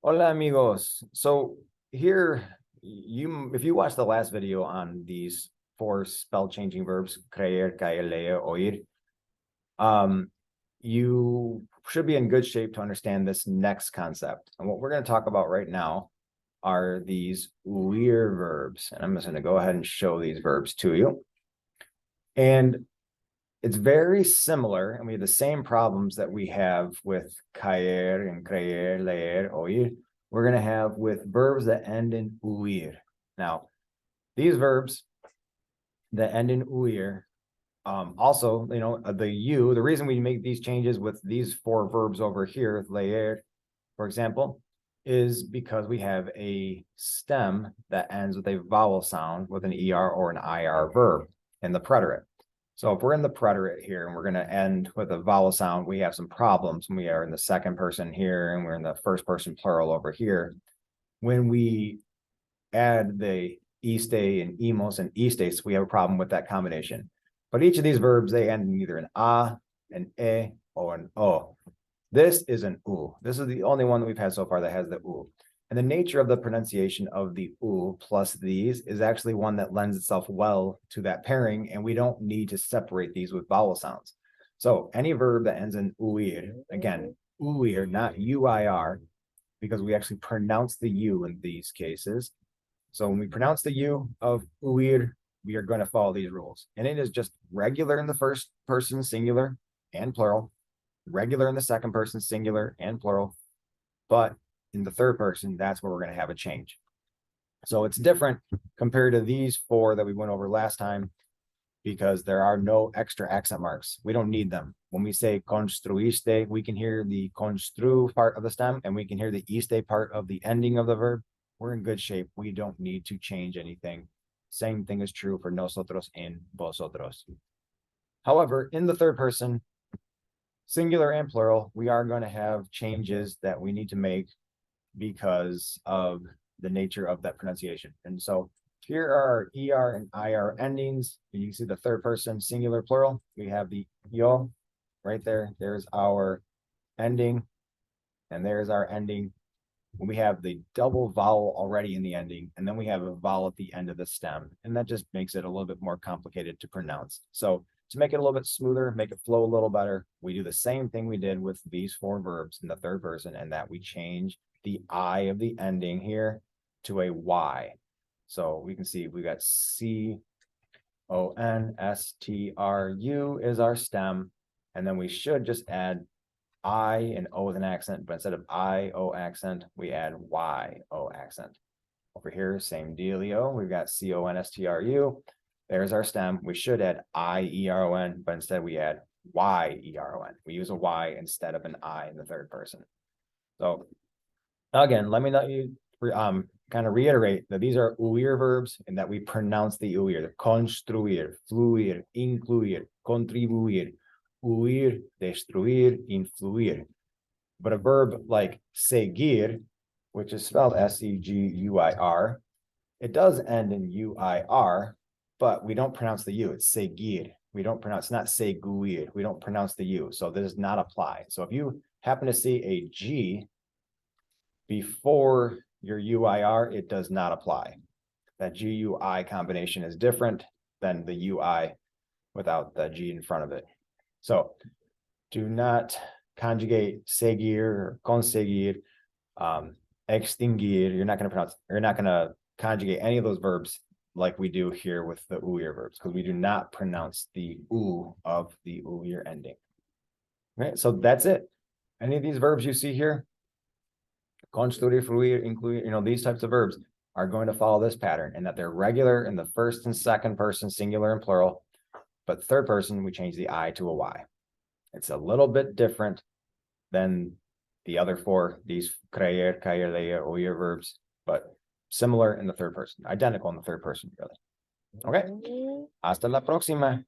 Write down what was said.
Hola amigos. So here if you watch the last video on these four spell changing verbs, creer, caer, leer, oír, you should be in good shape to understand this next concept. And what we're going to talk about right now are these huir verbs. And I'm just going to go ahead and show these verbs to you. And it's very similar, and we have the same problems that we have with caer and creer, leer, oír. We're going to have with verbs that end in huir. Now, these verbs that end in huir, also, the reason we make these changes with these four verbs over here, leer, for example, is because we have a stem that ends with a vowel sound with an ER or an IR verb in the preterite. So if we're in the preterite here and we're going to end with a vowel sound, we have some problems when we are in the second person here and we're in the first person plural over here. When we add the iste and emos and istes, we have a problem with that combination. But each of these verbs, they end in either an a, an e, or an o. This is an u. This is the only one that we've had so far that has the u. And the nature of the pronunciation of the u plus these is actually one that lends itself well to that pairing, and we don't need to separate these with vowel sounds. So any verb that ends in uir, again, uir, not uir, because we actually pronounce the u in these cases. So when we pronounce the u of uir, we are going to follow these rules. And it is just regular in the first person, singular and plural, regular in the second person, singular and plural, but in the third person, that's where we're going to have a change. So it's different compared to these four that we went over last time because there are no extra accent marks. We don't need them. When we say construiste, we can hear the constru part of the stem and we can hear the iste part of the ending of the verb. We're in good shape. We don't need to change anything. Same thing is true for nosotros and vosotros. However, in the third person, singular and plural, we are going to have changes that we need to make because of the nature of that pronunciation. And so here are our ER and IR endings. You can see the third person, singular, plural. We have the yo right there. There's our ending, and there's our ending. We have the double vowel already in the ending, and then we have a vowel at the end of the stem. And that just makes it a little bit more complicated to pronounce. So to make it a little bit smoother, make it flow a little better, we do the same thing we did with these four verbs in the third person, and that we change the I of the ending here to a Y. So we can see we got CONSTRU is our stem, and then we should just add I and O with an accent, but instead of I-O accent, we add Y-O accent. Over here, same dealio. We've got CONSTRU. There's our stem. We should add I-E-R-O-N, but instead we add Y-E-R-O-N. We use a Y instead of an I in the third person. So again, let me let you kind of reiterate that these are huir verbs and that we pronounce the huir. Construir, fluir, incluir, contribuir, huir, destruir, influir. But a verb like seguir, which is spelled S-E-G-U-I-R, it does end in U-I-R, but we don't pronounce the U. It's seguir. We don't pronounce, not seguir. We don't pronounce the U. So this does not apply. So if you happen to see a G before your UIR, it does not apply. That GUI combination is different than the UI without the G in front of it. So do not conjugate seguir or conseguir, extinguir. You're not going to conjugate any of those verbs like we do here with the huir verbs, because we do not pronounce the U of the huir ending. Right, so that's it. Any of these verbs you see here, construir, fluir, incluir, these types of verbs are going to follow this pattern, and that they're regular in the first and second person, singular and plural, but third person, we change the I to a Y. It's a little bit different than the other four, these creer, caer, leer, huir verbs, but similar in the third person, identical in the third person, really. Okay, hasta la próxima.